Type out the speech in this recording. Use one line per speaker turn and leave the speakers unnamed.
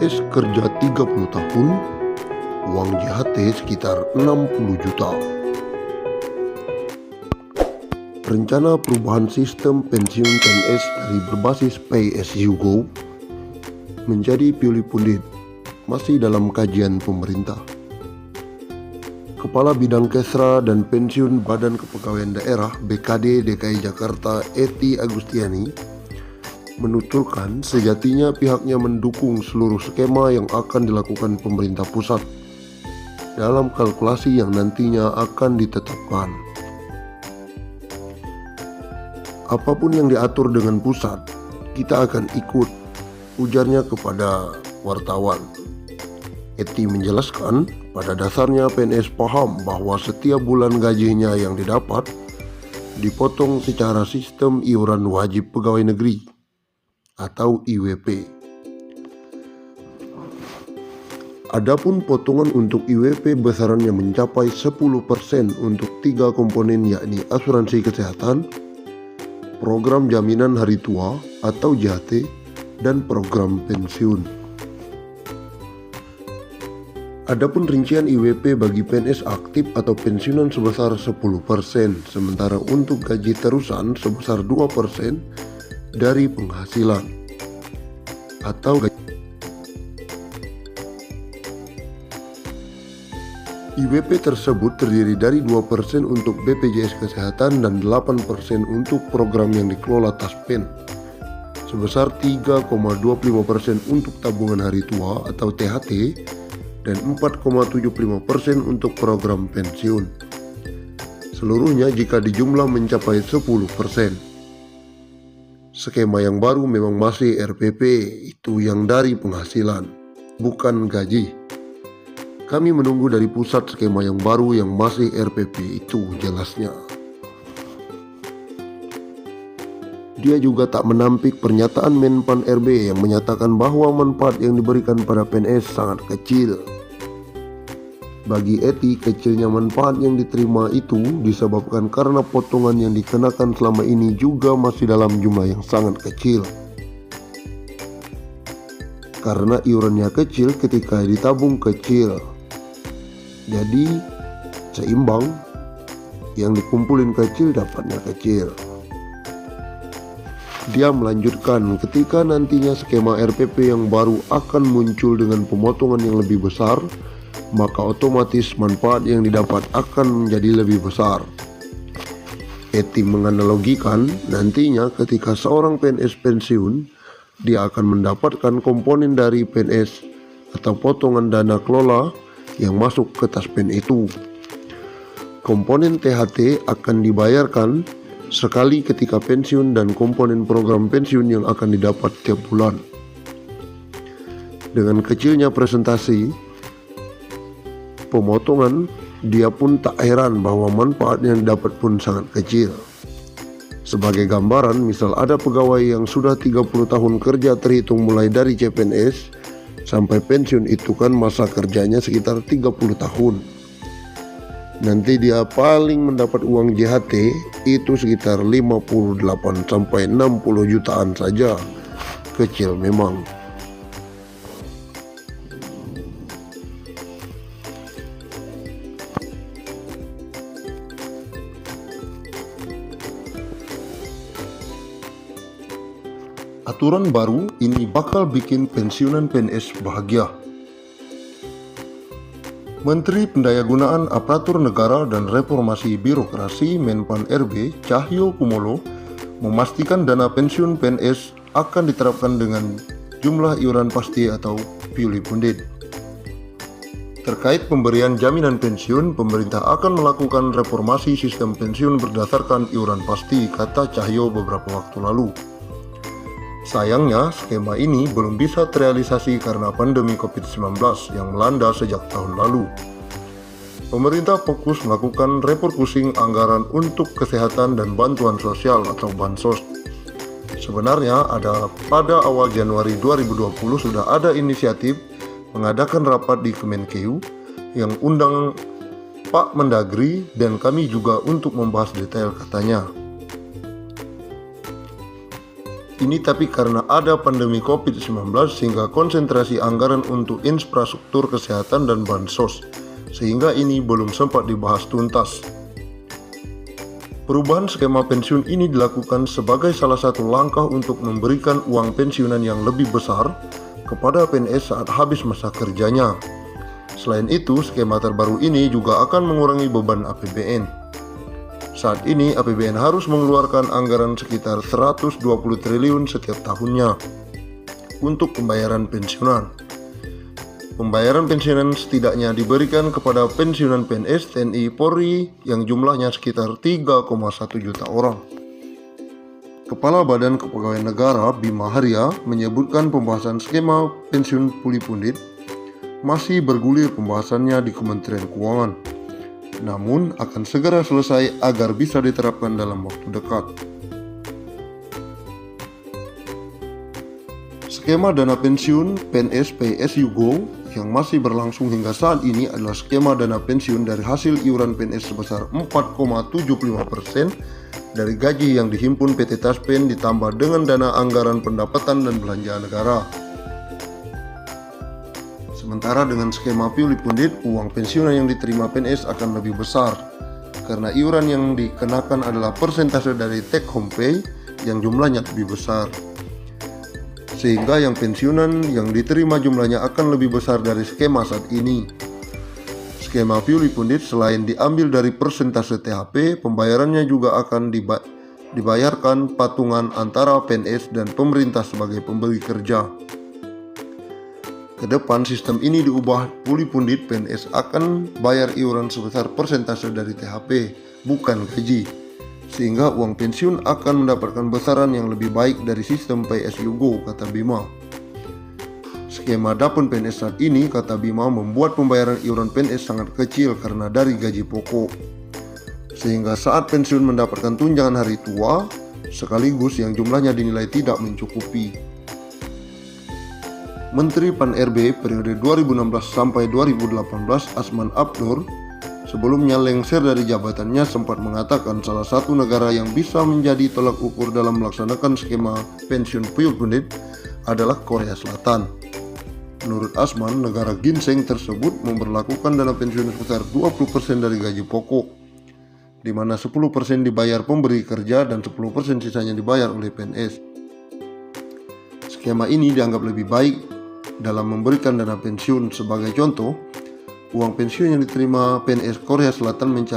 PNS kerja 30 tahun, uang JHT sekitar 60 juta. Rencana perubahan sistem pensiun PNS dari berbasis Pay as you go menjadi Piuli Pundit masih dalam kajian pemerintah. Kepala Bidang Kesra dan Pensiun Badan Kepegawaian Daerah BKD DKI Jakarta Eti Agustiani menuturkan sejatinya pihaknya mendukung seluruh skema yang akan dilakukan pemerintah pusat dalam kalkulasi yang nantinya akan ditetapkan. Apapun yang diatur dengan pusat, kita akan ikut, ujarnya kepada wartawan. Eti menjelaskan, pada dasarnya PNS paham bahwa setiap bulan gajinya yang didapat dipotong secara sistem iuran wajib pegawai negeri atau IWP. Adapun potongan untuk IWP besarannya mencapai 10% untuk 3 komponen, yakni asuransi kesehatan, program jaminan hari tua atau JHT, dan program pensiun. Adapun rincian IWP bagi PNS aktif atau pensiunan sebesar 10%, sementara untuk gaji terusan sebesar 2% dari penghasilan atau IWP tersebut terdiri dari 2% untuk BPJS Kesehatan dan 8% untuk program yang dikelola Taspen, sebesar 3,25% untuk tabungan hari tua atau THT, dan 4,75% untuk program pensiun. Seluruhnya jika dijumlah mencapai 10%. Skema yang baru memang masih RPP, itu yang dari penghasilan, bukan gaji. Kami menunggu dari pusat skema yang baru yang masih RPP, itu jelasnya. Dia juga tak menampik pernyataan Menpan RB yang menyatakan bahwa manfaat yang diberikan pada PNS sangat kecil. Bagi Eti, kecilnya manfaat yang diterima itu disebabkan karena potongan yang dikenakan selama ini juga masih dalam jumlah yang sangat kecil. Karena iurannya kecil ketika ditabung kecil, jadi seimbang, yang dikumpulin kecil dapatnya kecil. Dia melanjutkan, ketika nantinya skema RPP yang baru akan muncul dengan pemotongan yang lebih besar, maka otomatis manfaat yang didapat akan menjadi lebih besar. Eti menganalogikan, nantinya ketika seorang PNS pensiun, dia akan mendapatkan komponen dari PNS atau potongan dana kelola yang masuk ke Taspen itu. Komponen THT akan dibayarkan sekali ketika pensiun dan komponen program pensiun yang akan didapat tiap bulan. Dengan kecilnya presentasi pemotongan, dia pun tak heran bahwa manfaat yang didapat pun sangat kecil. Sebagai gambaran, misal ada pegawai yang sudah 30 tahun kerja terhitung mulai dari CPNS sampai pensiun, itu kan masa kerjanya sekitar 30 tahun. Nanti dia paling mendapat uang JHT itu sekitar 58 sampai 60 jutaan saja. Kecil memang. Aturan baru ini bakal bikin pensiunan PNS bahagia. Menteri Pendayagunaan Aparatur Negara dan Reformasi Birokrasi Menpan RB Cahyo Kumolo memastikan dana pensiun PNS akan diterapkan dengan jumlah iuran pasti atau Piuli Pundit. Terkait pemberian jaminan pensiun, pemerintah akan melakukan reformasi sistem pensiun berdasarkan iuran pasti, kata Cahyo beberapa waktu lalu. Sayangnya, skema ini belum bisa terrealisasi karena pandemi COVID-19 yang melanda sejak tahun lalu. Pemerintah fokus melakukan refocusing anggaran untuk kesehatan dan bantuan sosial atau Bansos. Sebenarnya pada awal Januari 2020 sudah ada inisiatif mengadakan rapat di Kemenkeu yang undang Pak Mendagri dan kami juga untuk membahas detail, katanya. Ini tapi karena ada pandemi COVID-19 sehingga konsentrasi anggaran untuk infrastruktur kesehatan dan bansos, sehingga ini belum sempat dibahas tuntas. Perubahan skema pensiun ini dilakukan sebagai salah satu langkah untuk memberikan uang pensiunan yang lebih besar kepada PNS saat habis masa kerjanya. Selain itu, skema terbaru ini juga akan mengurangi beban APBN. Saat ini APBN harus mengeluarkan anggaran sekitar 120 triliun setiap tahunnya untuk pembayaran pensiunan. Pembayaran pensiunan setidaknya diberikan kepada pensiunan PNS, TNI, Polri yang jumlahnya sekitar 3,1 juta orang. Kepala Badan Kepegawaian Negara Bima Arya menyebutkan pembahasan skema pensiun puli pundit masih bergulir pembahasannya di Kementerian Keuangan, namun akan segera selesai agar bisa diterapkan dalam waktu dekat. Skema dana pensiun PNS PSU Go yang masih berlangsung hingga saat ini adalah skema dana pensiun dari hasil iuran PNS sebesar 4,75% dari gaji yang dihimpun PT Taspen ditambah dengan dana anggaran pendapatan dan belanja negara. Sementara dengan skema puli pundit, uang pensiunan yang diterima PNS akan lebih besar karena iuran yang dikenakan adalah persentase dari take home pay yang jumlahnya lebih besar. Sehingga yang pensiunan yang diterima jumlahnya akan lebih besar dari skema saat ini. Skema puli pundit selain diambil dari persentase THP, pembayarannya juga akan dibayarkan patungan antara PNS dan pemerintah sebagai pemberi kerja. Kedepan sistem ini diubah, puli pundit PNS akan bayar iuran sebesar persentase dari THP, bukan gaji, sehingga uang pensiun akan mendapatkan besaran yang lebih baik dari sistem PSU Go, kata Bima. Skema dapun PNS saat ini, kata Bima, membuat pembayaran iuran PNS sangat kecil karena dari gaji pokok, sehingga saat pensiun mendapatkan tunjangan hari tua sekaligus yang jumlahnya dinilai tidak mencukupi. Menteri Pan-RB periode 2016 sampai 2018 Asman Abnur sebelumnya lengser dari jabatannya sempat mengatakan salah satu negara yang bisa menjadi tolak ukur dalam melaksanakan skema pensiun puli pundit adalah Korea Selatan. Menurut Asman, negara ginseng tersebut memberlakukan dana pensiun sebesar 20% dari gaji pokok, di mana 10% dibayar pemberi kerja dan 10% sisanya dibayar oleh PNS. Skema ini dianggap lebih baik dalam memberikan dana pensiun. Sebagai contoh, uang pensiun yang diterima PNS Korea Selatan mencapai